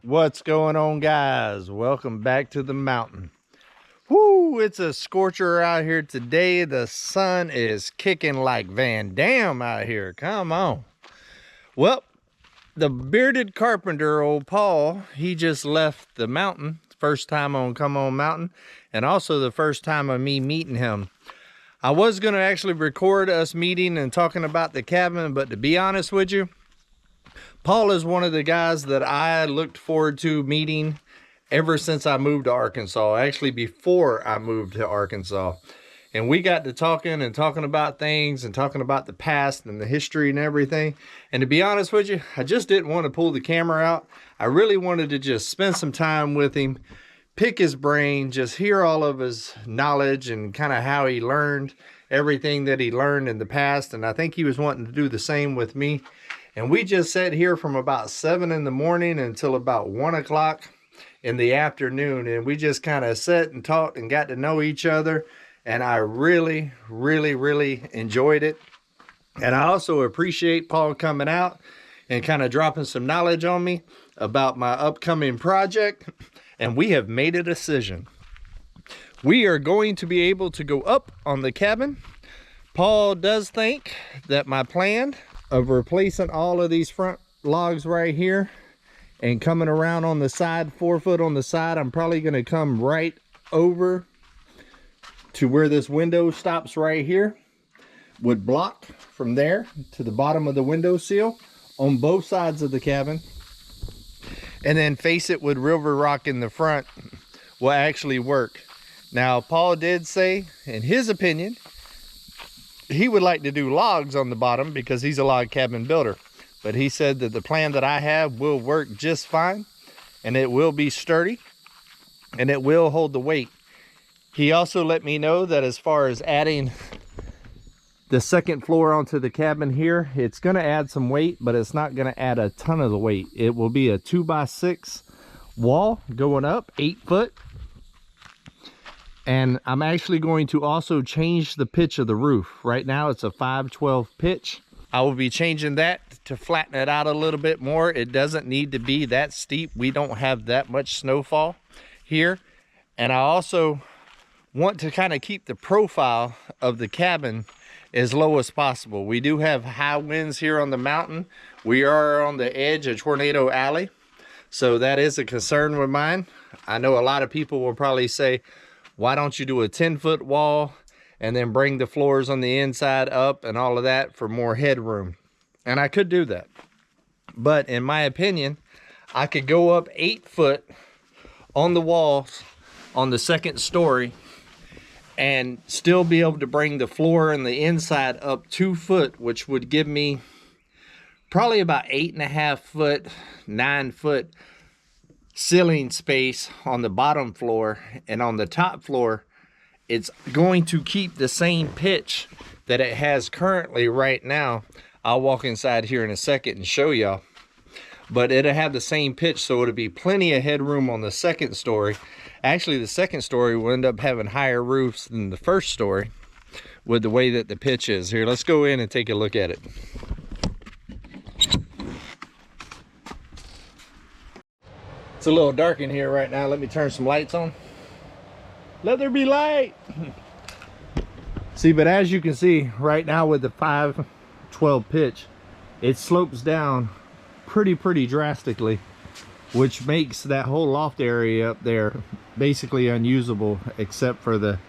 What's going on, guys? Welcome back to the mountain. Whoo, it's a scorcher out here today. The sun is kicking like Van Damme out here. Come on. Well, the bearded carpenter, old Paul, he just left the mountain. First time on Come On Mountain, and also the first time of me meeting him. I was going to actually record us meeting and talking about the cabin, but to be honest with you, Paul is one of the guys that I looked forward to meeting ever since I moved to Arkansas. Actually, before I moved to Arkansas. And we got to talking about things and talking about the past and the history and everything. And to be honest with you, I just didn't want to pull the camera out. I really wanted to just spend some time with him, pick his brain, just hear all of his knowledge and kind of how he learned everything that he learned in the past. And I think he was wanting to do the same with me. And we just sat here from about 7 in the morning until about 1 o'clock in the afternoon. And we just kind of sat and talked and got to know each other. And I really enjoyed it. And I also appreciate Paul coming out and kind of dropping some knowledge on me about my upcoming project. And we have made a decision. We are going to be able to go up on the cabin. Paul does think that my plan of replacing all of these front logs right here and coming around on the side, 4 foot on the side, I'm probably going to come right over to where this window stops right here, would block from there to the bottom of the window sill on both sides of the cabin, and then face it with river rock in the front will actually work. Now, Paul did say, in his opinion, he would like to do logs on the bottom because he's a log cabin builder. But he said that the plan that I have will work just fine, and it will be sturdy, and it will hold the weight. He also let me know that as far as adding the second floor onto the cabin here, it's going to add some weight, but it's not going to add a ton of the weight. It will be a 2x6 wall going up 8 foot. And I'm actually going to also change the pitch of the roof. Right now it's a 512 pitch. I will be changing that to flatten it out a little bit more. It doesn't need to be that steep. We don't have that much snowfall here. And I also want to kind of keep the profile of the cabin as low as possible. We do have high winds here on the mountain. We are on the edge of Tornado Alley, so that is a concern with mine. I know a lot of people will probably say, why don't you do a 10-foot wall and then bring the floors on the inside up and all of that for more headroom? And I could do that. But in my opinion, I could go up 8 foot on the walls on the second story and still be able to bring the floor and the inside up 2 foot, which would give me probably about 8.5 foot, 9 foot ceiling space on the bottom floor. And on the top floor, it's going to keep the same pitch that it has currently right now. I'll walk inside here in a second and show y'all, but it'll have the same pitch, so it'll be plenty of headroom on the second story. Actually, the second story will end up having higher roofs than the first story with the way that the pitch is. Here, let's go in and take a look at it. It's a little dark in here right now. Let me turn some lights on. Let there be light. See, but as you can see right now with the 512 pitch, it slopes down pretty drastically, which makes that whole loft area up there basically unusable except for the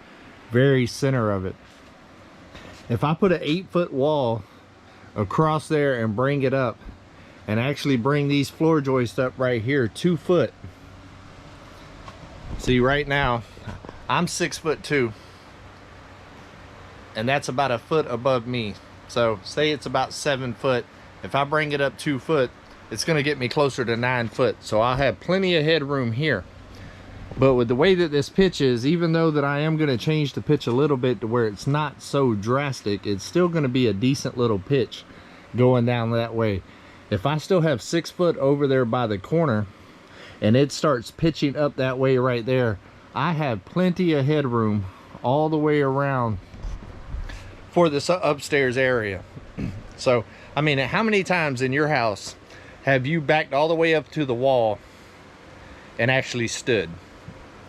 very center of it. If I put an 8-foot wall across there and bring it up and actually bring these floor joists up right here 2 foot. See, right now I'm 6'2", and that's about a foot above me. So say it's about 7 foot. If I bring it up 2 foot, it's going to get me closer to 9 foot. So I'll have plenty of headroom here. But with the way that this pitch is, even though that I am going to change the pitch a little bit to where it's not so drastic, it's still going to be a decent little pitch going down that way. If I still have 6 foot over there by the corner and it starts pitching up that way right there, I have plenty of headroom all the way around for this upstairs area. So, I mean, how many times in your house have you backed all the way up to the wall and actually stood.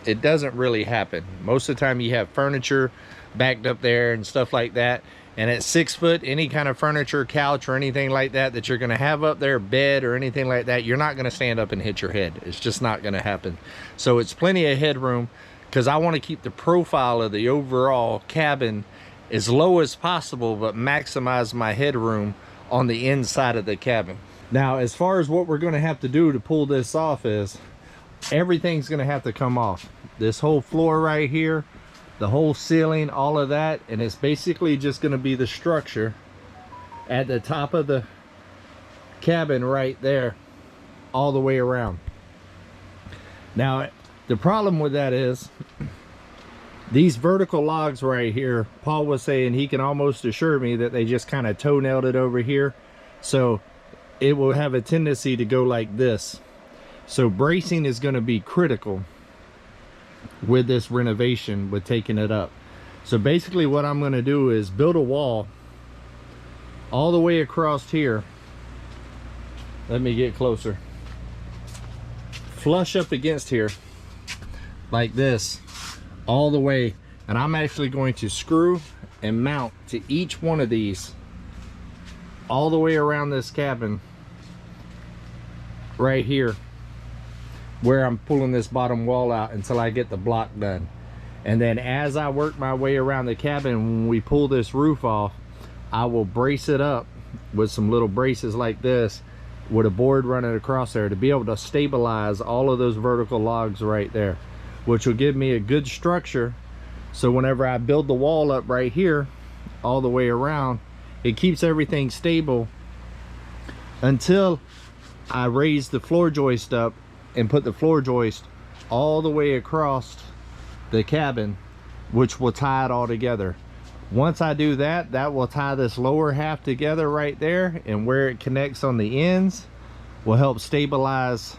It doesn't really happen. Most of the time you have furniture backed up there and stuff like that, and at 6 foot, any kind of furniture, couch, or anything like that that you're going to have up there, bed or anything like that, you're not going to stand up and hit your head. It's just not going to happen. So it's plenty of headroom, because I want to keep the profile of the overall cabin as low as possible, but maximize my headroom on the inside of the cabin. Now, as far as what we're going to have to do to pull this off is, everything's going to have to come off. This whole floor right here, the whole ceiling, all of that, and it's basically just going to be the structure at the top of the cabin right there, all the way around. Now, the problem with that is, these vertical logs right here, Paul was saying he can almost assure me that they just kind of toe-nailed it over here. So it will have a tendency to go like this. So bracing is going to be critical with this renovation, with taking it up. So basically what I'm going to do is build a wall all the way across here. Let me get closer. Flush up against here like this, all the way, and I'm actually going to screw and mount to each one of these all the way around this cabin right here, where I'm pulling this bottom wall out until I get the block done. And then as I work my way around the cabin, when we pull this roof off, I will brace it up with some little braces like this, with a board running across there, to be able to stabilize all of those vertical logs right there, which will give me a good structure. So whenever I build the wall up right here all the way around, it keeps everything stable until I raise the floor joist up and put the floor joist all the way across the cabin, which will tie it all together. Once I do that, that will tie this lower half together right there, and where it connects on the ends will help stabilize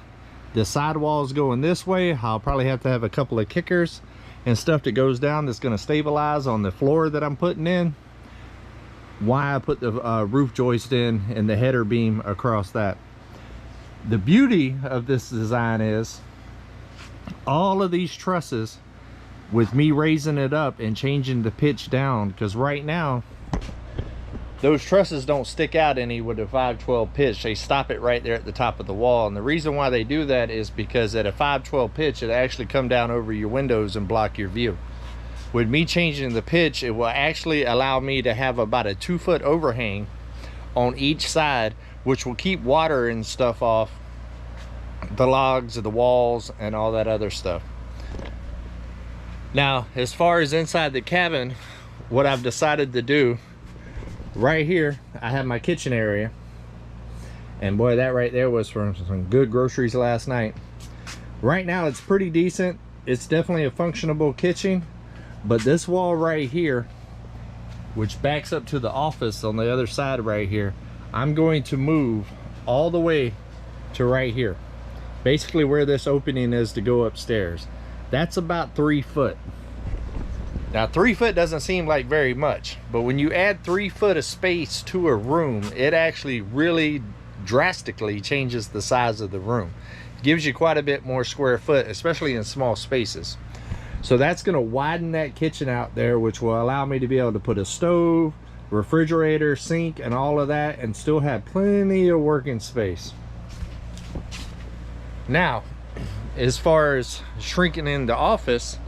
the sidewalls going this way. I'll probably have to have a couple of kickers and stuff that goes down that's going to stabilize on the floor that I'm putting in, why I put the roof joist in and the header beam across that. The beauty of this design is all of these trusses, with me raising it up and changing the pitch down, because right now those trusses don't stick out any with a 512 pitch. They stop it right there at the top of the wall, and the reason why they do that is because at a 512 pitch, it actually come down over your windows and block your view. With me changing the pitch, it will actually allow me to have about a 2 foot overhang on each side, which will keep water and stuff off the logs of the walls and all that other stuff. Now, as far as inside the cabin, what I've decided to do, right here I have my kitchen area, and boy, that right there was from some good groceries last night. Right now it's pretty decent. It's definitely a functionable kitchen, but this wall right here, which backs up to the office on the other side right here, I'm going to move all the way to right here, basically where this opening is to go upstairs. That's about 3 foot. Now 3 foot doesn't seem like very much, but when you add 3 foot of space to a room, it actually really drastically changes the size of the room. It gives you quite a bit more square foot, especially in small spaces. So that's going to widen that kitchen out there, which will allow me to be able to put a stove, refrigerator, sink, and all of that, and still have plenty of working space. Now, as far as shrinking in the office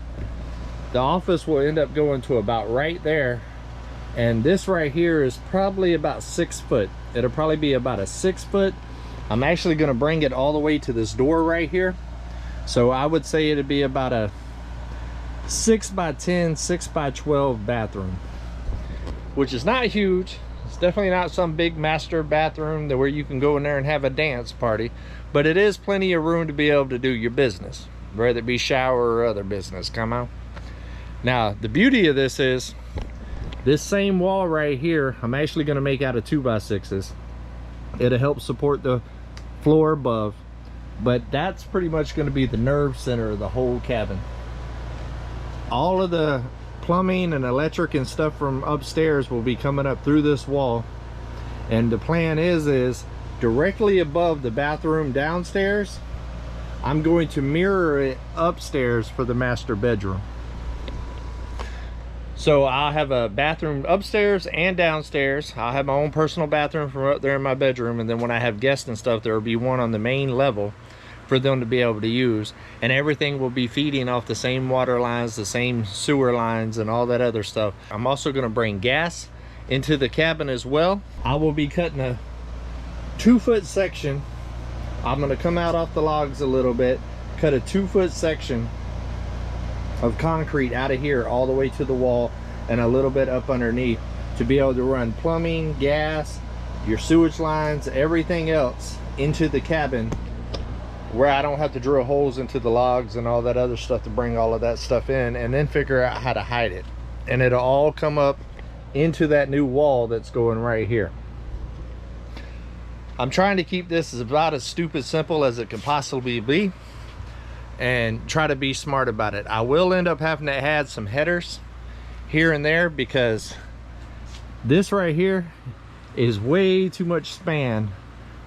will end up going to about right there, and this right here is probably about 6 foot. It'll probably be about a 6 foot. I'm actually going to bring it all the way to this door right here, so I would say it'd be about a 6 by 10, 6 by 12 bathroom, which is not huge. It's definitely not some big master bathroom where you can go in there and have a dance party, but it is plenty of room to be able to do your business, whether it be shower or other business. Come on. Now, the beauty of this is, this same wall right here, I'm actually going to make out of 2x6s. It'll help support the floor above, but that's pretty much going to be the nerve center of the whole cabin. All of the plumbing and electric and stuff from upstairs will be coming up through this wall, and the plan is directly above the bathroom downstairs I'm going to mirror it upstairs for the master bedroom. So I'll have a bathroom upstairs and downstairs. I'll have my own personal bathroom from up there in my bedroom, and then when I have guests and stuff, there will be one on the main level for them to be able to use, and everything will be feeding off the same water lines, the same sewer lines, and all that other stuff. I'm also going to bring gas into the cabin as well. I will be cutting a 2-foot section. I'm going to come out off the logs a little bit, cut a 2-foot section of concrete out of here all the way to the wall and a little bit up underneath to be able to run plumbing, gas, your sewage lines, everything else into the cabin, where I don't have to drill holes into the logs and all that other stuff to bring all of that stuff in, and then figure out how to hide it. And it'll all come up into that new wall that's going right here. I'm trying to keep this about as stupid simple as it could possibly be, and try to be smart about it. I will end up having to add some headers here and there, because this right here is way too much span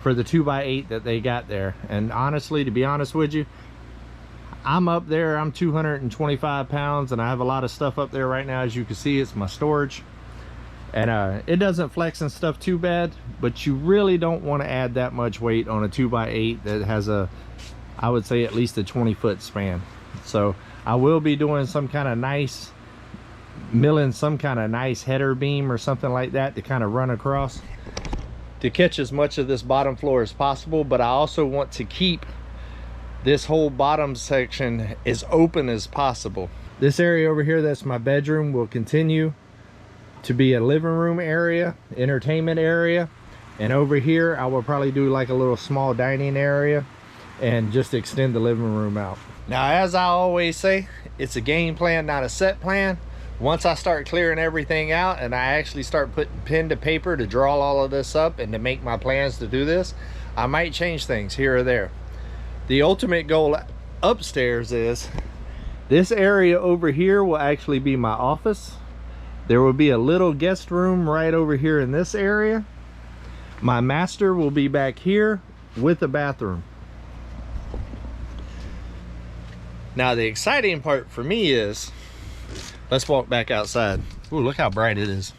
for the 2x8 that they got there. And honestly, to be honest with you, I'm up there, I'm 225 pounds, and I have a lot of stuff up there right now. As you can see, it's my storage, and it doesn't flex and stuff too bad, but you really don't want to add that much weight on a 2x8 that has a, I would say, at least a 20-foot span. So I will be doing some kind of nice, milling some kind of nice header beam or something like that to kind of run across to catch as much of this bottom floor as possible. But I also want to keep this whole bottom section as open as possible. This area over here, that's my bedroom, will continue to be a living room area, entertainment area, and over here I will probably do like a little small dining area and just extend the living room out. Now, as I always say, it's a game plan, not a set plan. Once I start clearing everything out and I actually start putting pen to paper to draw all of this up and to make my plans to do this, I might change things here or there. The ultimate goal upstairs is this area over here will actually be my office. There will be a little guest room right over here in this area. My master will be back here with a bathroom. Now, the exciting part for me is, let's walk back outside. Ooh, look how bright it is.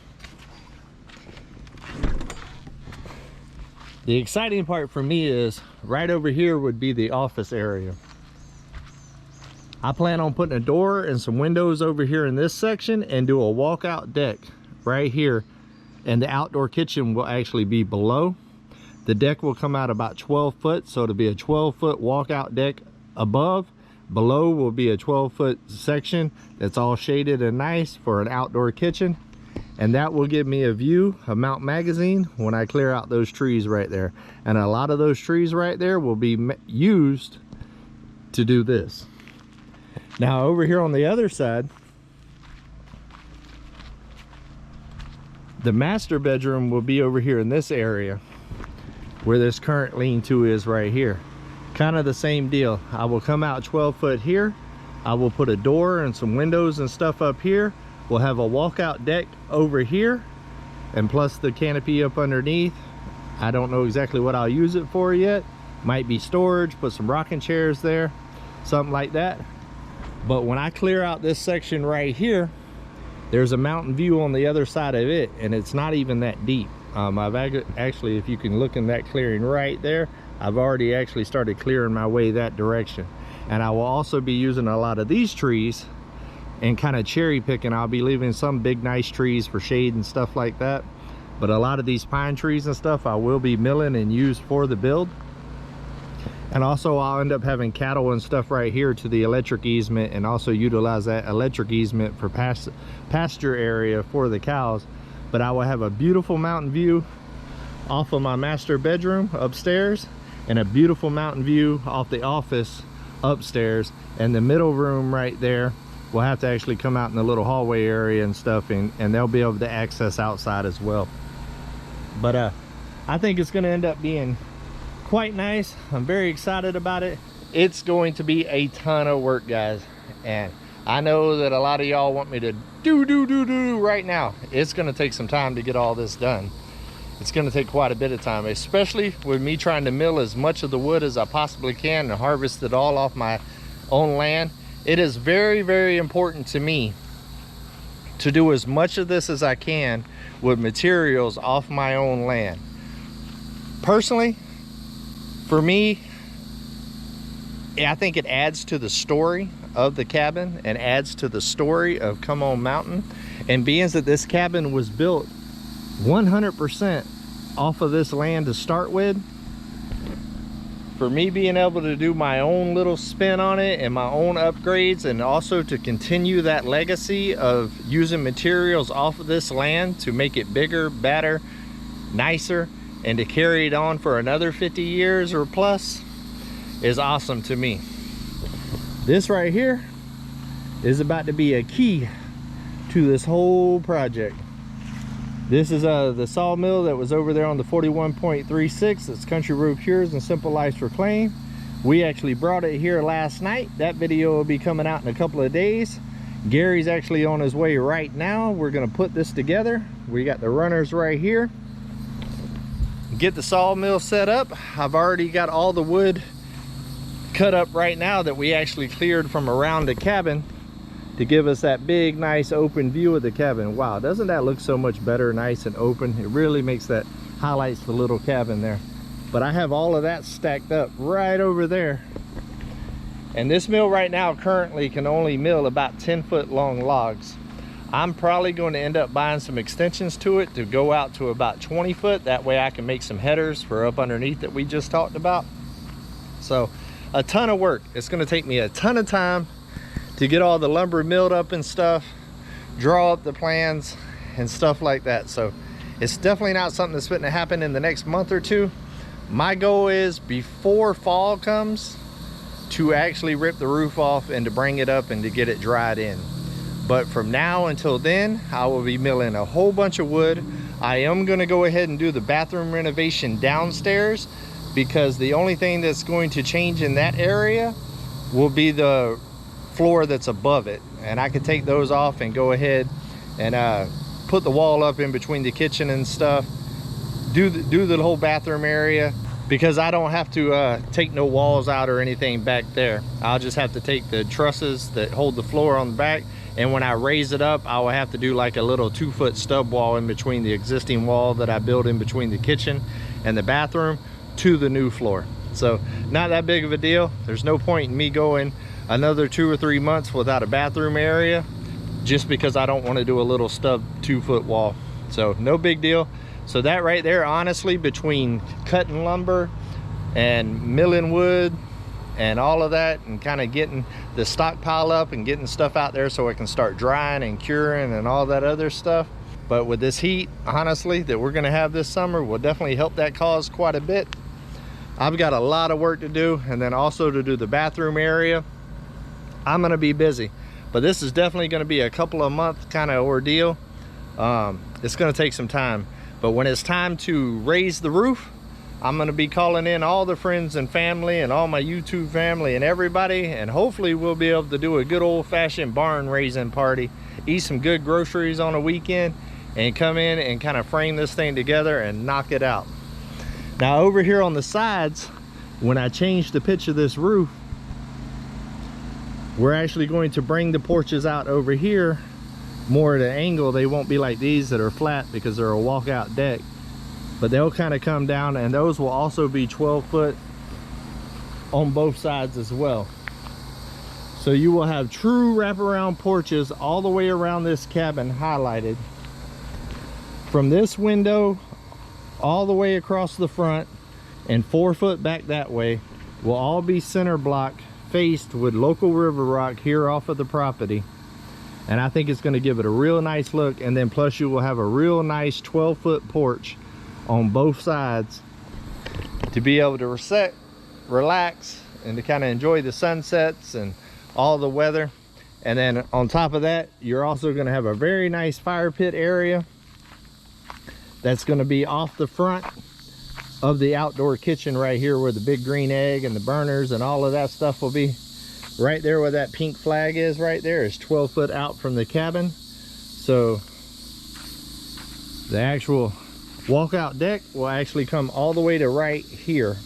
The exciting part for me is right over here would be the office area. I plan on putting a door and some windows over here in this section and do a walkout deck right here, and the outdoor kitchen will actually be below. The deck will come out about 12 foot, so it'll be a 12-foot walkout deck above. Below will be a 12-foot section that's all shaded and nice for an outdoor kitchen, and that will give me a view of Mount Magazine when I clear out those trees right there. And a lot of those trees right there will be used to do this. Now, over here on the other side, the master bedroom will be over here in this area where this current lean-to is right here. Kind of the same deal. I will come out 12 foot here. I will put a door and some windows and stuff up here. We'll have a walkout deck over here, and plus the canopy up underneath. I don't know exactly what I'll use it for yet. Might be storage, put some rocking chairs there, something like that. But when I clear out this section right here, there's a mountain view on the other side of it, and it's not even that deep. I've actually, if you can look in that clearing right there, I've already actually started clearing my way that direction. And I will also be using a lot of these trees and kind of cherry picking. I'll be leaving some big nice trees for shade and stuff like that, but a lot of these pine trees and stuff I will be milling and use for the build. And also I'll end up having cattle and stuff right here to the electric easement, and also utilize that electric easement for pasture area for the cows. But I will have a beautiful mountain view off of my master bedroom upstairs, and a beautiful mountain view off the office upstairs. And the middle room right there will have to actually come out in the little hallway area and stuff, and they'll be able to access outside as well. But I think it's going to end up being quite nice. I'm very excited about it. It's going to be a ton of work, guys, and I know that a lot of y'all want me to do right now. It's going to take some time to get all this done, it's going to take quite a bit of time, especially with me trying to mill as much of the wood as I possibly can and harvest it all off my own land. It is very, very important to me to do as much of this as I can with materials off my own land. Personally, for me, I think it adds to the story of the cabin and adds to the story of Come On Mountain. And being that this cabin was built 100% off of this land to start with, for me being able to do my own little spin on it and my own upgrades, and also to continue that legacy of using materials off of this land to make it bigger, better, nicer, and to carry it on for another 50 years or plus, is awesome to me. This right here is about to be a key to this whole project. This is the sawmill that was over there on the 41.36. It's Country Road Cures and Simple Ice Reclaim. We actually brought it here last night. That video will be coming out in a couple of days. Gary's actually on his way right now. We're gonna put this together. We got the runners right here. Get the sawmill set up. I've already got all the wood cut up right now that we actually cleared from around the cabin to give us that big, nice open view of the cabin. Wow, doesn't that look so much better, nice and open? It really makes that, highlights the little cabin there. But I have all of that stacked up right over there. And this mill right now currently can only mill about 10-foot long logs. I'm probably going to end up buying some extensions to it to go out to about 20 foot. That way I can make some headers for up underneath that we just talked about. So a ton of work. It's going to take me a ton of time to get all the lumber milled up and stuff, draw up the plans and stuff like that. So it's definitely not something that's fitting to happen in the next month or two. My goal is before fall comes to actually rip the roof off and to bring it up and to get it dried in. But from now until then, I will be milling a whole bunch of wood. I am going to go ahead and do the bathroom renovation downstairs, because the only thing that's going to change in that area will be the floor that's above it, and I could take those off and go ahead and put the wall up in between the kitchen and stuff, do the whole bathroom area, because I don't have to take no walls out or anything back there. I'll just have to take the trusses that hold the floor on the back, and when I raise it up, I will have to do like a little 2-foot stub wall in between the existing wall that I built in between the kitchen and the bathroom to the new floor. So not that big of a deal. There's no point in me going another 2 or 3 months without a bathroom area just because I don't want to do a little stub 2-foot wall. So no big deal. So that right there, honestly, between cutting lumber and milling wood and all of that, and kind of getting the stockpile up and getting stuff out there so it can start drying and curing and all that other stuff. But with this heat, honestly, that we're going to have this summer will definitely help that cause quite a bit. I've got a lot of work to do, and then also to do the bathroom area. I'm going to be busy, but this is definitely going to be a couple of month kind of ordeal. It's going to take some time, but when it's time to raise the roof, I'm going to be calling in all the friends and family and all my YouTube family and everybody, and hopefully we'll be able to do a good old-fashioned barn raising party, eat some good groceries on a weekend, and come in and kind of frame this thing together and knock it out. Now over here on the sides, when I change the pitch of this roof, we're actually going to bring the porches out over here more at an angle. They won't be like these that are flat because they're a walkout deck, but they'll kind of come down, and those will also be 12 foot on both sides as well. So you will have true wraparound porches all the way around this cabin, highlighted from this window all the way across the front, and 4 foot back that way will all be center block faced with local river rock here off of the property. And I think it's going to give it a real nice look, and then plus you will have a real nice 12-foot porch on both sides to be able to reset, relax, and to kind of enjoy the sunsets and all the weather. And then on top of that, you're also going to have a very nice fire pit area that's going to be off the front of the outdoor kitchen right here, where the big green egg and the burners and all of that stuff will be. Right there where that pink flag is right there is 12 foot out from the cabin. So the actual Walkout deck will actually come all the way to right here.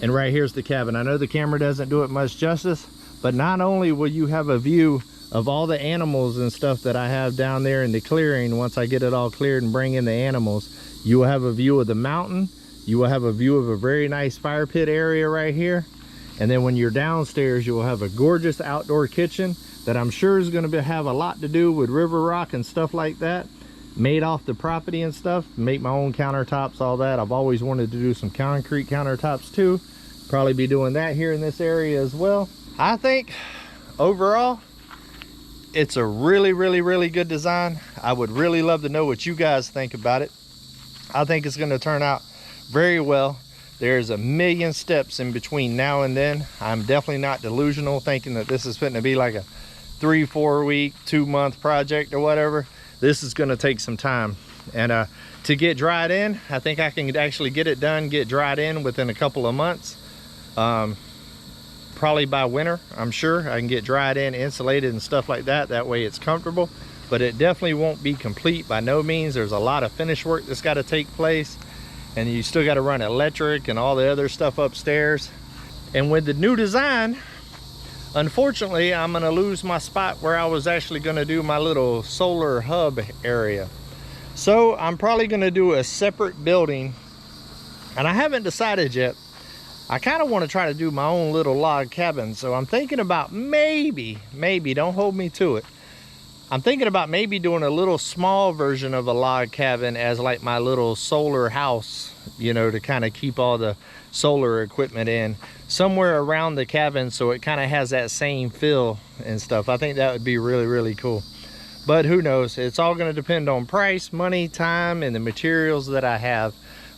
And right here's the cabin. I know the camera doesn't do it much justice, but not only will you have a view of all the animals and stuff that I have down there in the clearing, once I get it all cleared and bring in the animals, you will have a view of the mountain. You will have a view of a very nice fire pit area right here. And then when you're downstairs, you will have a gorgeous outdoor kitchen that I'm sure is going to have a lot to do with river rock and stuff like that, made off the property and stuff. Make my own countertops, all that. I've always wanted to do some concrete countertops too. Probably be doing that here in this area as well. I think overall it's a really good design. I would really love to know what you guys think about it. I think it's going to turn out very well. There's a million steps in between now and then. I'm definitely not delusional thinking that this is fitting to be like a 3-4 week, 2-month project or whatever. This is going to take some time, and to get dried in, I think I can actually get it done, get dried in within a couple of months. Probably by winter, I'm sure I can get dried in, insulated and stuff like that. That way it's comfortable, but it definitely won't be complete by no means. There's a lot of finish work that's got to take place, and you still got to run electric and all the other stuff upstairs. And with the new design, unfortunately, I'm going to lose my spot where I was actually going to do my little solar hub area. So I'm probably going to do a separate building, and I haven't decided yet. I kind of want to try to do my own little log cabin. So I'm thinking about maybe, don't hold me to it, I'm thinking about maybe doing a little small version of a log cabin as like my little solar house, you know, to kind of keep all the solar equipment in somewhere around the cabin, so it kind of has that same feel and stuff. I think that would be really cool. But who knows? It's all going to depend on price, money, time, and the materials that I have.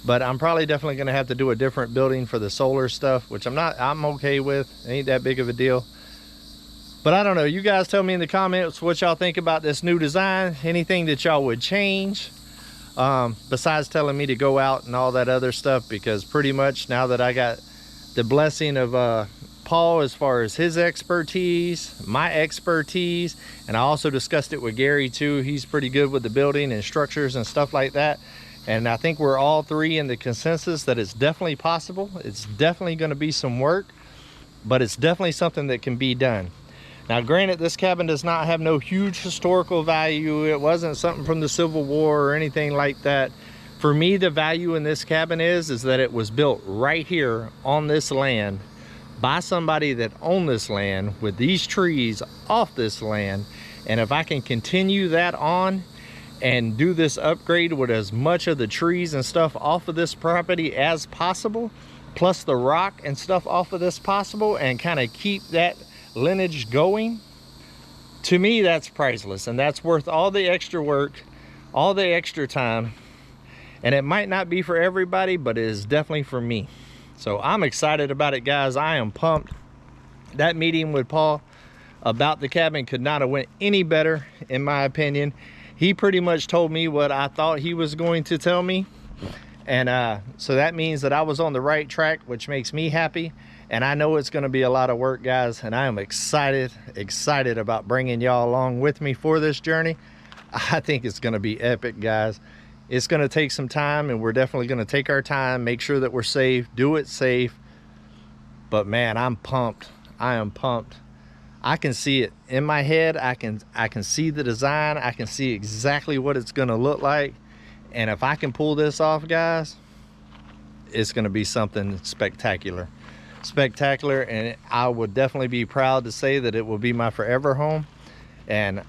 But I'm probably definitely going to have to do a different building for the solar stuff, which I'm okay with. It ain't that big of a deal. But I don't know. You guys tell me in the comments what y'all think about this new design. Anything that y'all would change, besides telling me to go out and all that other stuff. Because pretty much now that I got the blessing of Paul as far as his expertise, my expertise, and I also discussed it with Gary too. He's pretty good with the building and structures and stuff like that. And I think we're all three in the consensus that it's definitely possible. It's definitely going to be some work, but it's definitely something that can be done. Now, granted, this cabin does not have no huge historical value. It wasn't something from the Civil War or anything like that. For me, the value in this cabin is that it was built right here on this land by somebody that owned this land with these trees off this land. And if I can continue that on and do this upgrade with as much of the trees and stuff off of this property as possible, plus the rock and stuff off of this possible, and kind of keep that lineage going, to me that's priceless, and that's worth all the extra work, all the extra time. And it might not be for everybody, but it is definitely for me. So I'm excited about it, guys. I am pumped. That meeting with Paul about the cabin could not have went any better, in my opinion. He pretty much told me what I thought he was going to tell me. And so that means that I was on the right track, which makes me happy. And I know it's going to be a lot of work, guys. And I am excited about bringing y'all along with me for this journey. I think it's going to be epic, guys. It's going to take some time, and we're definitely going to take our time, make sure that we're safe, do it safe. But man, I'm pumped. I am pumped. I can see it in my head. I can see the design. I can see exactly what it's going to look like. And if I can pull this off, guys, it's going to be something spectacular. And I would definitely be proud to say that it will be my forever home. And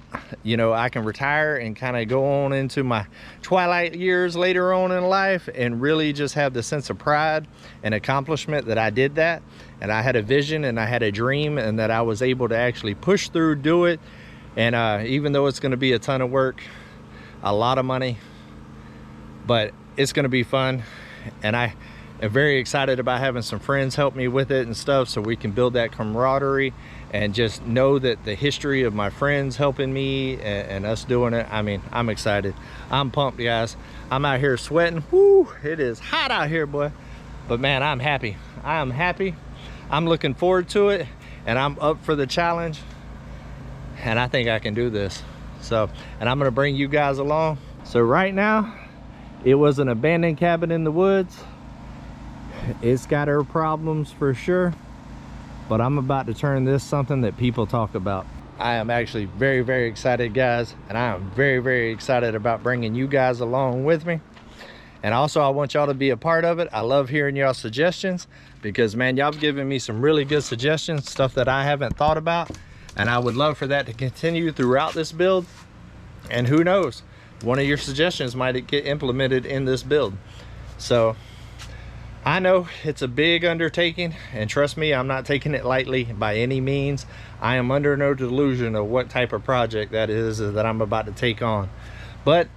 you know, I can retire and kind of go on into my twilight years later on in life and really just have the sense of pride and accomplishment that I did that, and I had a vision and I had a dream, and that I was able to actually push through, do it. And even though it's going to be a ton of work, a lot of money, but it's going to be fun. And I am very excited about having some friends help me with it and stuff, so we can build that camaraderie and just know that the history of my friends helping me and us doing it. I mean, I'm excited. I'm pumped, guys. I'm out here sweating. Woo, it is hot out here, boy. But man, I'm happy. I am happy. I'm looking forward to it, and I'm up for the challenge, and I think I can do this. So, and I'm gonna bring you guys along. So right now, it was an abandoned cabin in the woods. It's got her problems for sure, but I'm about to turn this something that people talk about. I am actually very, very excited, guys, and I am very, very excited about bringing you guys along with me. And also, I want y'all to be a part of it. I love hearing y'all suggestions because, man, y'all have given me some really good suggestions, stuff that I haven't thought about, and I would love for that to continue throughout this build. And who knows, one of your suggestions might get implemented in this build. So I know it's a big undertaking, and trust me, I'm not taking it lightly by any means. I am under no delusion of what type of project that is that I'm about to take on. But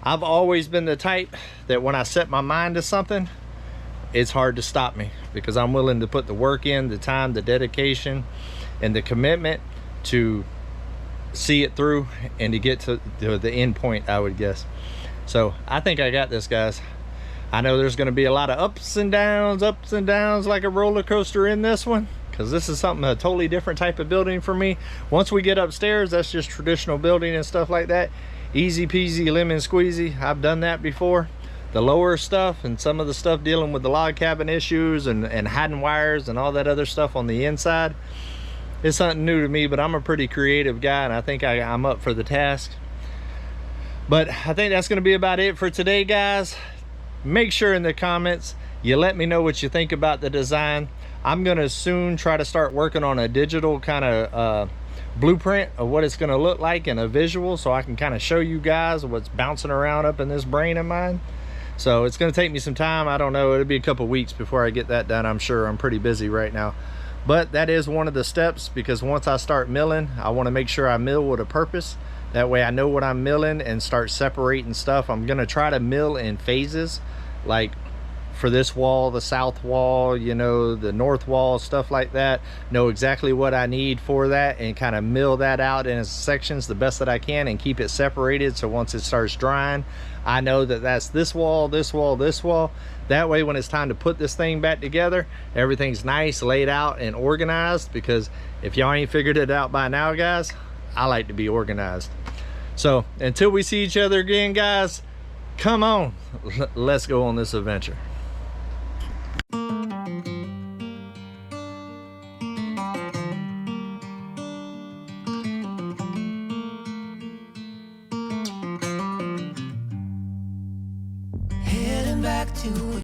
I've always been the type that when I set my mind to something, it's hard to stop me, because I'm willing to put the work in, the time, the dedication, and the commitment to see it through and to get to the end point, I would guess. So I think I got this, guys. I know there's going to be a lot of ups and downs like a roller coaster in this one, because this is something, a totally different type of building for me. Once we get upstairs, that's just traditional building and stuff like that. Easy peasy lemon squeezy. I've done that before. The lower stuff and some of the stuff dealing with the log cabin issues and hiding wires and all that other stuff on the inside, it's something new to me, but I'm a pretty creative guy, and I think I'm up for the task. But I think that's going to be about it for today, guys. Make sure in the comments you let me know what you think about the design. I'm going to soon try to start working on a digital kind of blueprint of what it's going to look like in a visual, so I can kind of show you guys what's bouncing around up in this brain of mine. So it's going to take me some time. I don't know, it'll be a couple weeks before I get that done. I'm sure I'm pretty busy right now, but that is one of the steps, because once I start milling, I want to make sure I mill with a purpose. That way I know what I'm milling and start separating stuff. I'm going to try to mill in phases, like for this wall, the south wall, you know, the north wall, stuff like that. Know exactly what I need for that and kind of mill that out in sections the best that I can and keep it separated, so once it starts drying, I know that that's this wall, this wall, this wall. That way when it's time to put this thing back together, everything's nice, laid out and organized, because if y'all ain't figured it out by now, guys, I like to be organized. So until we see each other again, guys, come on, let's go on this adventure. Heading back to